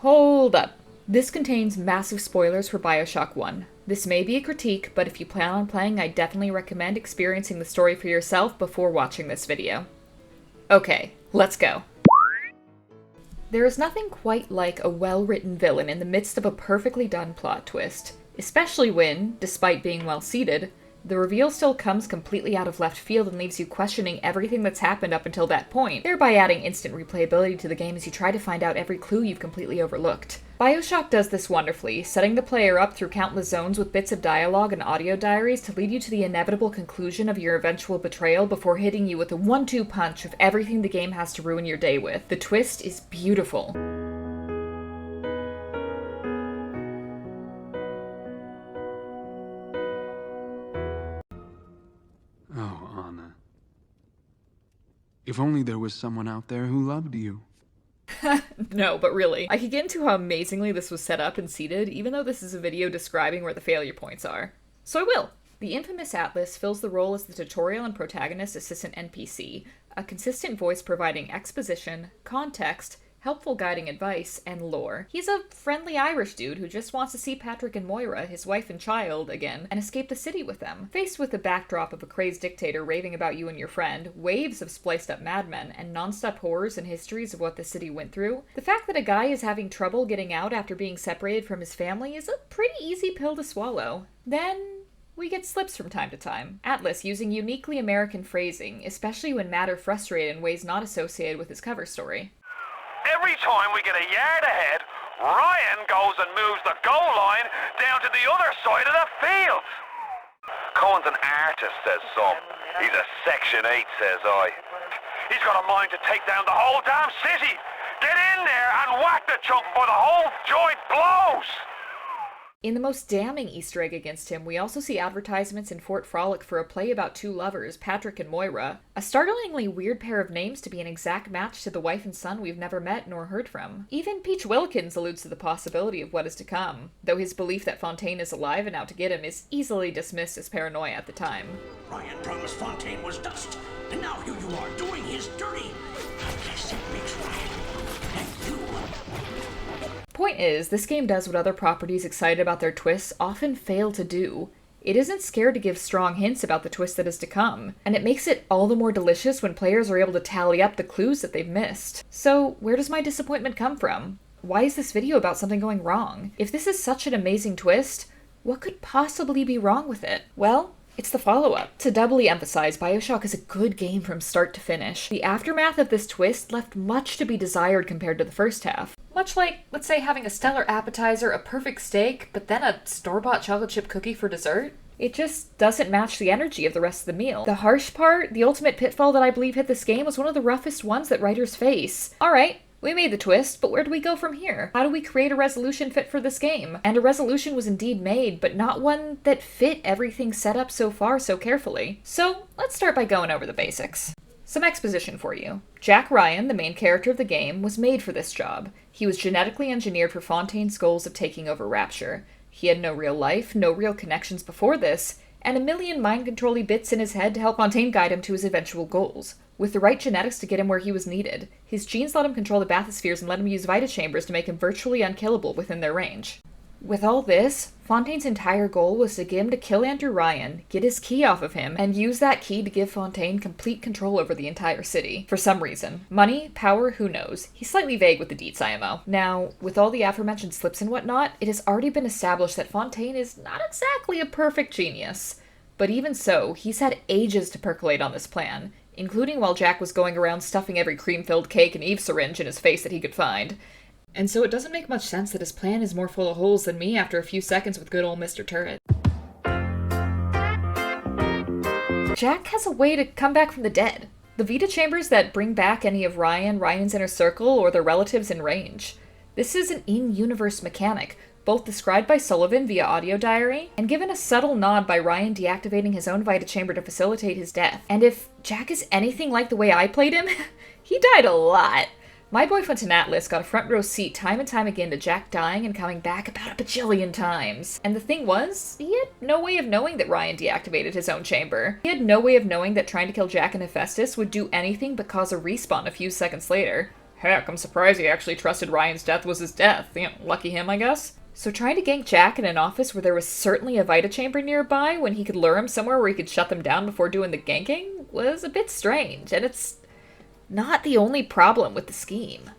Hold up. This contains massive spoilers for Bioshock 1. This may be a critique, but if you plan on playing, I definitely recommend experiencing the story for yourself before watching this video. Okay, let's go. There is nothing quite like a well-written villain in the midst of a perfectly done plot twist, especially when, despite being well-seated, the reveal still comes completely out of left field and leaves you questioning everything that's happened up until that point, thereby adding instant replayability to the game as you try to find out every clue you've completely overlooked. Bioshock does this wonderfully, setting the player up through countless zones with bits of dialogue and audio diaries to lead you to the inevitable conclusion of your eventual betrayal before hitting you with a 1-2 punch of everything the game has to ruin your day with. The twist is beautiful. Oh, Anna. If only there was someone out there who loved you. No, but really. I could get into how amazingly this was set up and seated, even though this is a video describing where the failure points are. So I will. The infamous Atlas fills the role as the tutorial and protagonist assistant NPC, a consistent voice providing exposition, context, helpful guiding advice, and lore. He's a friendly Irish dude who just wants to see Patrick and Moira, his wife and child, again, and escape the city with them. Faced with the backdrop of a crazed dictator raving about you and your friend, waves of spliced-up madmen, and non-stop horrors and histories of what the city went through, the fact that a guy is having trouble getting out after being separated from his family is a pretty easy pill to swallow. Then we get slips from time to time. Atlas using uniquely American phrasing, especially when mad or frustrated in ways not associated with his cover story. Every time we get a yard ahead, Ryan goes and moves the goal line down to the other side of the field. Cohen's an artist, says some. He's a Section 8, says I. He's got a mind to take down the whole damn city. Get in there and whack the chunk before the whole joint blows. In the most damning Easter egg against him, we also see advertisements in Fort Frolic for a play about two lovers, Patrick and Moira, a startlingly weird pair of names to be an exact match to the wife and son we've never met nor heard from. Even Peach Wilkins alludes to the possibility of what is to come, though his belief that Fontaine is alive and out to get him is easily dismissed as paranoia at the time. Ryan promised Fontaine was dust, and now here you are doing his dirty. I guess it makes Ryan and you. Point is, this game does what other properties excited about their twists often fail to do. It isn't scared to give strong hints about the twist that is to come, and it makes it all the more delicious when players are able to tally up the clues that they've missed. So, where does my disappointment come from? Why is this video about something going wrong? If this is such an amazing twist, what could possibly be wrong with it? Well, it's the follow-up. To doubly emphasize, Bioshock is a good game from start to finish. The aftermath of this twist left much to be desired compared to the first half. Much like, let's say, having a stellar appetizer, a perfect steak, but then a store-bought chocolate chip cookie for dessert. It just doesn't match the energy of the rest of the meal. The harsh part, the ultimate pitfall that I believe hit this game, was one of the roughest ones that writers face. Alright, we made the twist, but where do we go from here? How do we create a resolution fit for this game? And a resolution was indeed made, but not one that fit everything set up so far so carefully. So, let's start by going over the basics. Some exposition for you. Jack Ryan, the main character of the game, was made for this job. He was genetically engineered for Fontaine's goals of taking over Rapture. He had no real life, no real connections before this, and a million mind-controlly bits in his head to help Fontaine guide him to his eventual goals. With the right genetics to get him where he was needed, his genes let him control the bathyspheres and let him use Vita Chambers to make him virtually unkillable within their range. With all this, Fontaine's entire goal was to get him to kill Andrew Ryan, get his key off of him, and use that key to give Fontaine complete control over the entire city. For some reason. Money, power, who knows. He's slightly vague with the deets IMO. Now, with all the aforementioned slips and whatnot, it has already been established that Fontaine is not exactly a perfect genius. But even so, he's had ages to percolate on this plan, including while Jack was going around stuffing every cream-filled cake and Eve syringe in his face that he could find. And so it doesn't make much sense that his plan is more full of holes than me after a few seconds with good old Mr. Turret. Jack has a way to come back from the dead. The Vita Chambers that bring back any of Ryan's inner circle, or their relatives in range. This is an in-universe mechanic, both described by Sullivan via audio diary, and given a subtle nod by Ryan deactivating his own Vita Chamber to facilitate his death. And if Jack is anything like the way I played him, he died a lot. My boy Fontaine Atlas got a front row seat time and time again to Jack dying and coming back about a bajillion times. And the thing was, he had no way of knowing that Ryan deactivated his own chamber. He had no way of knowing that trying to kill Jack and Hephaestus would do anything but cause a respawn a few seconds later. Heck, I'm surprised he actually trusted Ryan's death was his death. Lucky him, I guess. So trying to gank Jack in an office where there was certainly a Vita chamber nearby when he could lure him somewhere where he could shut them down before doing the ganking was a bit strange, and it's not the only problem with the scheme.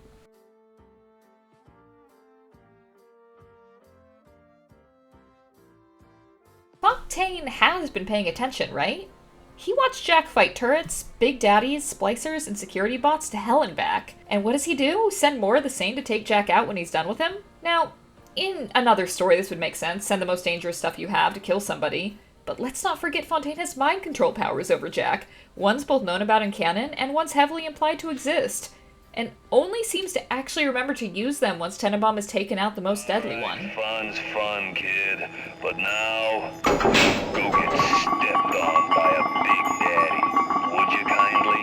Fontaine has been paying attention, right? He watched Jack fight turrets, big daddies, splicers, and security bots to hell and back. And what does he do? Send more of the same to take Jack out when he's done with him? Now, in another story this would make sense, send the most dangerous stuff you have to kill somebody. But let's not forget Fontaine has mind control powers over Jack. One's both known about in canon, and one's heavily implied to exist. And only seems to actually remember to use them once Tenenbaum has taken out the most deadly one. Fun's fun, kid. But now, go get stepped on by a big daddy. Would you kindly?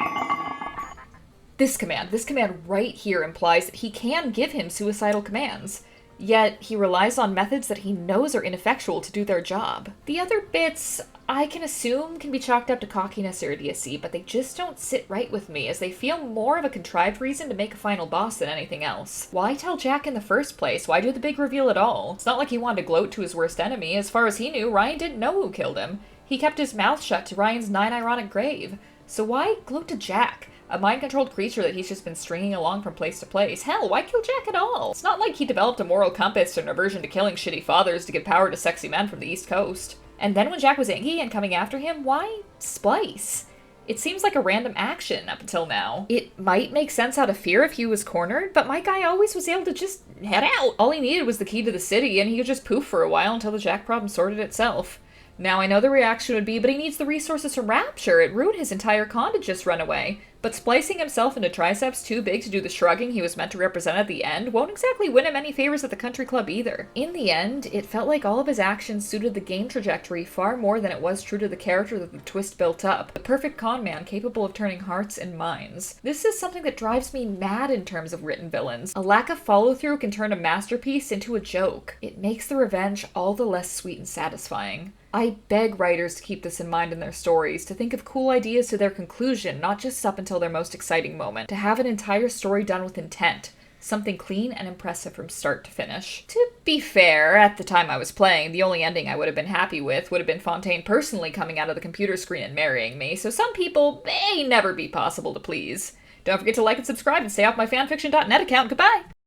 This command right here implies that he can give him suicidal commands. Yet, he relies on methods that he knows are ineffectual to do their job. The other bits, I can assume, can be chalked up to cockiness or idiocy, but they just don't sit right with me, as they feel more of a contrived reason to make a final boss than anything else. Why tell Jack in the first place? Why do the big reveal at all? It's not like he wanted to gloat to his worst enemy. As far as he knew, Ryan didn't know who killed him. He kept his mouth shut to Ryan's 9 ironic grave. So why gloat to Jack? A mind-controlled creature that he's just been stringing along from place to place. Hell, why kill Jack at all? It's not like he developed a moral compass or an aversion to killing shitty fathers to give power to sexy men from the East Coast. And then when Jack was angry and coming after him, why splice? It seems like a random action up until now. It might make sense out of fear if he was cornered, but my guy always was able to just head out. All he needed was the key to the city, and he could just poof for a while until the Jack problem sorted itself. Now I know the reaction would be, but he needs the resources from Rapture. It ruined his entire con to just run away. But splicing himself into triceps too big to do the shrugging he was meant to represent at the end won't exactly win him any favors at the country club either. In the end, it felt like all of his actions suited the game trajectory far more than it was true to the character that the twist built up. The perfect con man capable of turning hearts and minds. This is something that drives me mad in terms of written villains. A lack of follow-through can turn a masterpiece into a joke. It makes the revenge all the less sweet and satisfying. I beg writers to keep this in mind in their stories, to think of cool ideas to their conclusion, not just up until their most exciting moment, to have an entire story done with intent, something clean and impressive from start to finish. To be fair, at the time I was playing, the only ending I would have been happy with would have been Fontaine personally coming out of the computer screen and marrying me, so some people may never be possible to please. Don't forget to like and subscribe and stay off my fanfiction.net account. Goodbye!